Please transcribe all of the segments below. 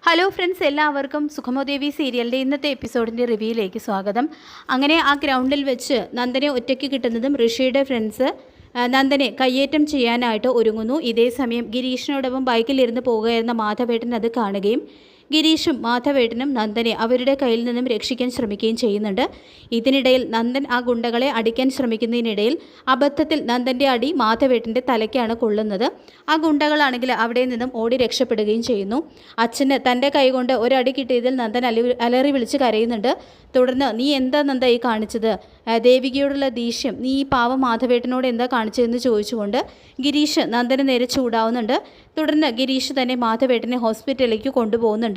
Hello friends, എല്ലാവർക്കും സുഖമോദേവി സീരിയലിൻ്റെ ഇന്നത്തെ എപ്പിസോഡിൻ്റെ റിവ്യൂയിലേക്ക് സ്വാഗതം. അങ്ങനെ ആ ഗ്രൗണ്ടിൽ വെച്ച് നന്ദനെ ഒറ്റയ്ക്ക് കിട്ടുന്നതും ഋഷിയുടെ ഫ്രണ്ട്സ് നന്ദനെ കയ്യേറ്റം ചെയ്യാനായിട്ട് ഒരുങ്ങുന്നു. ഇതേ സമയം ഗിരീഷിനോടൊപ്പം ബൈക്കിലിരുന്ന് പോകുകയായിരുന്ന മാധവേട്ടൻ അത് കാണുകയും ഗിരീഷും മാധവേട്ടനും നന്ദനെ അവരുടെ കയ്യിൽ നിന്നും രക്ഷിക്കാൻ ശ്രമിക്കുകയും ചെയ്യുന്നുണ്ട്. ഇതിനിടയിൽ നന്ദൻ ആ ഗുണ്ടകളെ അടിക്കാൻ ശ്രമിക്കുന്നതിനിടയിൽ അബദ്ധത്തിൽ നന്ദൻ്റെ അടി മാധവേട്ടൻ്റെ തലയ്ക്കാണ് കൊള്ളുന്നത്. ആ ഗുണ്ടകളാണെങ്കിൽ അവിടെ നിന്നും ഓടി രക്ഷപ്പെടുകയും ചെയ്യുന്നു. അച്ഛന് തൻ്റെ കൈകൊണ്ട് ഒരടി കിട്ടിയതിൽ നന്ദൻ അലറി വിളിച്ച് കരയുന്നുണ്ട്. തുടർന്ന് നീ എന്താ നന്ദ ഈ കാണിച്ചത്, ദേവികയോടുള്ള ദേഷ്യം നീ ഈ പാവം മാധവേട്ടനോട് എന്താ കാണിച്ചതെന്ന് ചോദിച്ചുകൊണ്ട് ഗിരീഷ് നന്ദന് നേരെ ചൂടാവുന്നുണ്ട്. തുടർന്ന് ഗിരീഷ് തന്നെ മാധവേട്ടനെ ഹോസ്പിറ്റലിലേക്ക് കൊണ്ടുപോകുന്നുണ്ട്.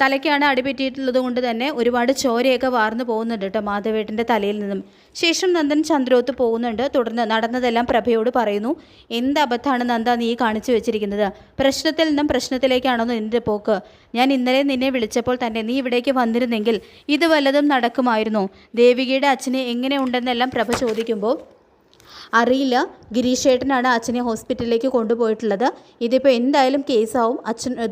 തലയ്ക്കാണ് അടിപറ്റിയിട്ടുള്ളത് കൊണ്ട് തന്നെ ഒരുപാട് ചോരയൊക്കെ വാർന്നു പോകുന്നുണ്ട് കേട്ടോ മാധവേട്ടൻ്റെ തലയിൽ നിന്നും. ശേഷം നന്ദൻ ചന്ദ്രോത്ത് പോകുന്നുണ്ട്. തുടർന്ന് നടന്നതെല്ലാം പ്രഭയോട് പറയുന്നു. എന്ത് അബദ്ധമാണ് നന്ദ നീ കാണിച്ചു വെച്ചിരിക്കുന്നത്, പ്രശ്നത്തിൽ നിന്നും പ്രശ്നത്തിലേക്കാണോ നിൻ്റെ പോക്ക്? ഞാൻ ഇന്നലെ നിന്നെ വിളിച്ചപ്പോൾ തന്നെ നീ ഇവിടേക്ക് വന്നിരുന്നെങ്കിൽ ഇത് വല്ലതും നടക്കുമായിരുന്നു. ദേവികയുടെ അച്ഛനെ എങ്ങനെ ഉണ്ടെന്നെല്ലാം പ്രഭ ചോദിക്കുമ്പോൾ അറിയില്ല, ഗിരീഷേട്ടനാണ് അച്ഛനെ ഹോസ്പിറ്റലിലേക്ക് കൊണ്ടുപോയിട്ടുള്ളത്. ഇതിപ്പോൾ എന്തായാലും കേസാവും.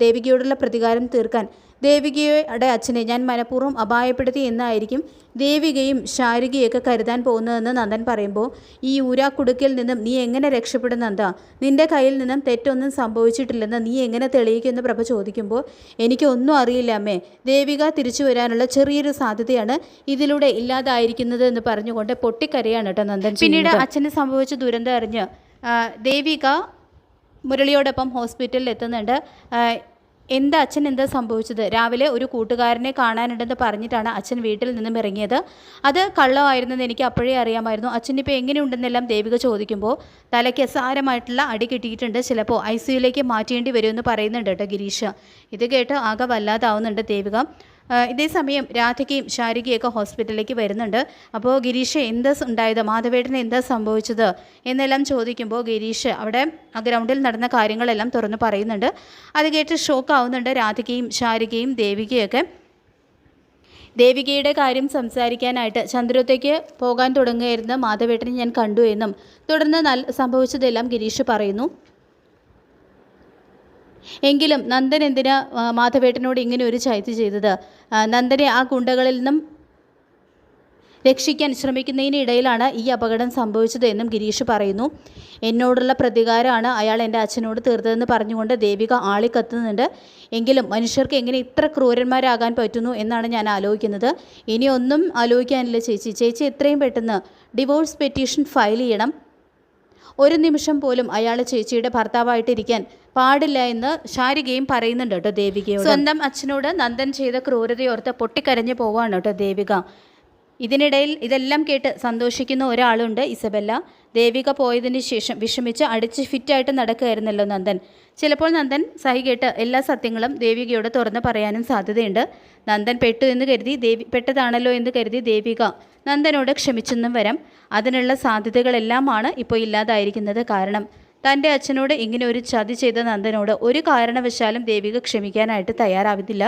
ദേവികയോടുള്ള പ്രതികാരം തീർക്കാൻ ദേവികയുടെ അച്ഛനെ ഞാൻ മനഃപൂർവ്വം അപായപ്പെടുത്തി എന്നായിരിക്കും ദേവികയും ശാരികയൊക്കെ കരുതാൻ പോകുന്നതെന്ന് നന്ദൻ പറയുമ്പോൾ ഈ ഊരാക്കുടുക്കിൽ നിന്നും നീ എങ്ങനെ രക്ഷപ്പെടും നന്ദ? നിൻ്റെ കയ്യിൽ നിന്നും തെറ്റൊന്നും സംഭവിച്ചിട്ടില്ലെന്ന് നീ എങ്ങനെ തെളിയിക്കുമെന്ന് പ്രഭ ചോദിക്കുമ്പോൾ എനിക്കൊന്നും അറിയില്ല അമ്മേ, ദേവിക തിരിച്ചു വരാനുള്ള ചെറിയൊരു സാധ്യതയാണ് ഇതിലൂടെ ഇല്ലാതായിരിക്കുന്നത് എന്ന് പറഞ്ഞുകൊണ്ട് പൊട്ടിക്കരയാണ് കേട്ടോ നന്ദൻ. പിന്നീട് അച്ഛന് സംഭവിച്ച ദുരന്തം അറിഞ്ഞ് ദേവിക മുരളിയോടൊപ്പം ഹോസ്പിറ്റലിൽ എത്തുന്നുണ്ട്. എന്താ അച്ഛൻ എന്താ സംഭവിച്ചത്? രാവിലെ ഒരു കൂട്ടുകാരനെ കാണാനുണ്ടെന്ന് പറഞ്ഞിട്ടാണ് അച്ഛൻ വീട്ടിൽ നിന്നും ഇറങ്ങിയത്. അത് കള്ളമായിരുന്നെന്ന് എനിക്ക് അപ്പോഴേ അറിയാമായിരുന്നു. അച്ഛനിപ്പോൾ എങ്ങനെയുണ്ടെന്നെല്ലാം ദേവിക ചോദിക്കുമ്പോൾ തലയ്ക്ക് സാരമായിട്ടുള്ള അടി കിട്ടിയിട്ടുണ്ട്, ചിലപ്പോൾ ICUയിലേക്ക് മാറ്റേണ്ടി വരുമെന്ന് പറയുന്നുണ്ട് കേട്ടോ ഗിരീഷ്. ഇത് കേട്ട് ആകെ വല്ലാതാവുന്നുണ്ട് ദേവിക. ഇതേ സമയം രാധികയും ശാരികയൊക്കെ ഹോസ്പിറ്റലിലേക്ക് വരുന്നുണ്ട്. അപ്പോൾ ഗിരീഷ് എന്താ ഉണ്ടായത്, മാധവേട്ടന് എന്താ സംഭവിച്ചത് എന്നെല്ലാം ചോദിക്കുമ്പോൾ ഗിരീഷ് അവിടെ ആ ഗ്രൗണ്ടിൽ നടന്ന കാര്യങ്ങളെല്ലാം തുറന്ന് പറയുന്നുണ്ട്. അത് കേട്ട് ഷോക്കാവുന്നുണ്ട് രാധികയും ശാരികയും ദേവികയൊക്കെ. ദേവികയുടെ കാര്യം സംസാരിക്കാനായിട്ട് ചന്ദ്രത്തേക്ക് പോകാൻ തുടങ്ങുകയായിരുന്ന മാധവേട്ടനെ ഞാൻ കണ്ടു എന്നും തുടർന്ന് സംഭവിച്ചതെല്ലാം ഗിരീഷ് പറയുന്നു. എങ്കിലും നന്ദൻ എന്തിനാ മാധവേട്ടനോട് ഇങ്ങനെ ഒരു ചൈത്യ ചെയ്തത്? നന്ദനെ ആ ഗുണ്ടകളിൽ നിന്നും രക്ഷിക്കാൻ ശ്രമിക്കുന്നതിനിടയിലാണ് ഈ അപകടം സംഭവിച്ചത് എന്നും ഗിരീഷ് പറയുന്നു. എന്നോടുള്ള പ്രതികാരമാണ് അയാൾ എൻ്റെ അച്ഛനോട് തീർത്തതെന്ന് പറഞ്ഞുകൊണ്ട് ദേവിക ആളിക്കത്തുന്നുണ്ട്. എങ്കിലും മനുഷ്യർക്ക് എങ്ങനെ ഇത്ര ക്രൂരന്മാരാകാൻ പറ്റുന്നു എന്നാണ് ഞാൻ ആലോചിക്കുന്നത്. ഇനിയൊന്നും ആലോചിക്കാനില്ല ചേച്ചി എത്രയും പെട്ടെന്ന് ഡിവോഴ്സ് പെറ്റീഷൻ ഫയൽ ചെയ്യണം. ഒരു നിമിഷം പോലും അയാൾ ചേച്ചിയുടെ ഭർത്താവായിട്ടിരിക്കാൻ പാടില്ല എന്ന് ശാരികയും പറയുന്നുണ്ട് കേട്ടോ ദേവികയോട്. സ്വന്തം അച്ഛനോട് നന്ദൻ ചെയ്ത ക്രൂരതയോർത്ത് പൊട്ടിക്കരഞ്ഞു പോവാണ് കേട്ടോ ദേവിക. ഇതിനിടയിൽ ഇതെല്ലാം കേട്ട് സന്തോഷിക്കുന്ന ഒരാളുണ്ട്, ഇസബെല്ല. ദേവിക പോയതിന് ശേഷം വിഷമിച്ച് അടിച്ച് ഫിറ്റായിട്ട് നടക്കുകയായിരുന്നല്ലോ നന്ദൻ. ചിലപ്പോൾ നന്ദൻ സഹികേട്ട് എല്ലാ സത്യങ്ങളും ദേവികയോട് തുറന്ന് പറയാനും സാധ്യതയുണ്ട്. നന്ദൻ പെട്ടതാണല്ലോ എന്ന് കരുതി ദേവിക നന്ദനോട് ക്ഷമിച്ചെന്നും വരാം. അതിനുള്ള സാധ്യതകളെല്ലാമാണ് ഇപ്പോൾ ഇല്ലാതായിരിക്കുന്നത്. കാരണം തൻ്റെ അച്ഛനോട് ഇങ്ങനെ ഒരു ചതി ചെയ്ത നന്ദനോട് ഒരു കാരണവശാലും ദേവിക ക്ഷമിക്കാനായിട്ട് തയ്യാറാവില്ല.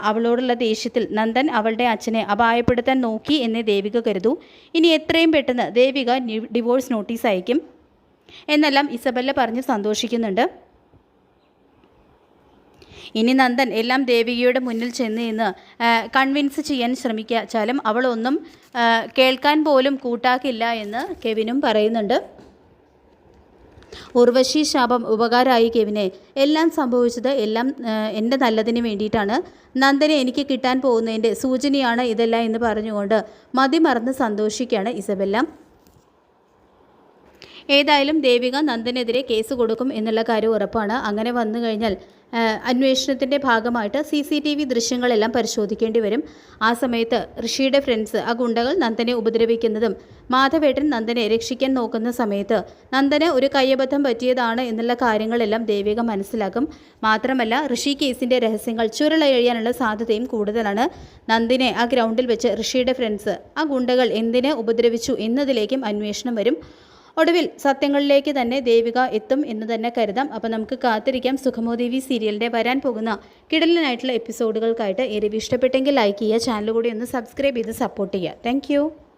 അവളോടുള്ള ദേഷ്യത്തിൽ നന്ദൻ അവളുടെ അച്ഛനെ അപായപ്പെടുത്താൻ നോക്കി എന്നേ ദേവിക കരുതൂ. ഇനി എത്രയും പെട്ടെന്ന് ദേവിക ഡിവോഴ്സ് നോട്ടീസ് അയക്കും എന്നെല്ലാം ഇസബെല്ല പറഞ്ഞ് സന്തോഷിക്കുന്നുണ്ട്. ഇനി നന്ദൻ എല്ലാം ദേവികയുടെ മുന്നിൽ ചെന്ന് നിന്ന് കൺവിൻസ് ചെയ്യാൻ ശ്രമിച്ചാലും അവളൊന്നും കേൾക്കാൻ പോലും കൂട്ടാക്കില്ല എന്ന് കെവിനും പറയുന്നുണ്ട്. ഉർവശി ശാപം ഉപകാരമായി കെവിനെ. എല്ലാം സംഭവിച്ചത് എല്ലാം എൻ്റെ നല്ലതിന് വേണ്ടിയിട്ടാണ്. നന്ദനെ എനിക്ക് കിട്ടാൻ പോകുന്നതിൻ്റെ സൂചനയാണ് ഇതെല്ലാം എന്ന് പറഞ്ഞുകൊണ്ട് മതിമറന്ന് സന്തോഷിക്കുകയാണ് ഇസബെല്ല. ഏതായാലും ദേവിക നന്ദനെതിരെ കേസ് കൊടുക്കും എന്നുള്ള കാര്യം ഉറപ്പാണ്. അങ്ങനെ വന്നു കഴിഞ്ഞാൽ അന്വേഷണത്തിൻ്റെ ഭാഗമായിട്ട് CCTV ദൃശ്യങ്ങളെല്ലാം പരിശോധിക്കേണ്ടി വരും. ആ സമയത്ത് ഋഷിയുടെ ഫ്രണ്ട്സ് ആ ഗുണ്ടകൾ നന്ദനെ ഉപദ്രവിക്കുന്നതും മാധവേട്ടൻ നന്ദനെ രക്ഷിക്കാൻ നോക്കുന്ന സമയത്ത് നന്ദന് ഒരു കയ്യബദ്ധം പറ്റിയതാണ് എന്നുള്ള കാര്യങ്ങളെല്ലാം ദേവിക മനസ്സിലാക്കും. മാത്രമല്ല ഋഷി കേസിൻ്റെ രഹസ്യങ്ങൾ ചുരുളഴിയാനുള്ള സാധ്യതയും കൂടുതലാണ്. നന്ദിനെ ആ ഗ്രൗണ്ടിൽ വെച്ച് ഋഷിയുടെ ഫ്രണ്ട്സ് ആ ഗുണ്ടകൾ എന്തിനെ ഉപദ്രവിച്ചു എന്നതിലേക്കും അന്വേഷണം വരും. ഒടുവിൽ സത്യങ്ങളിലേക്ക് തന്നെ ദേവിക എത്തും എന്ന് തന്നെ കരുതാം. അപ്പോൾ നമുക്ക് കാത്തിരിക്കാം സുഖമോദേവി സീരിയലിൻ്റെ വരാൻ പോകുന്ന കിടലനായിട്ടുള്ള എപ്പിസോഡുകൾക്കായിട്ട്. ഈ റിവ്യൂ ഇഷ്ടപ്പെട്ടെങ്കിൽ ലൈക്ക് ചെയ്യുക, ചാനൽ കൂടി ഒന്ന് സബ്സ്ക്രൈബ് ചെയ്ത് സപ്പോർട്ട് ചെയ്യുക. താങ്ക്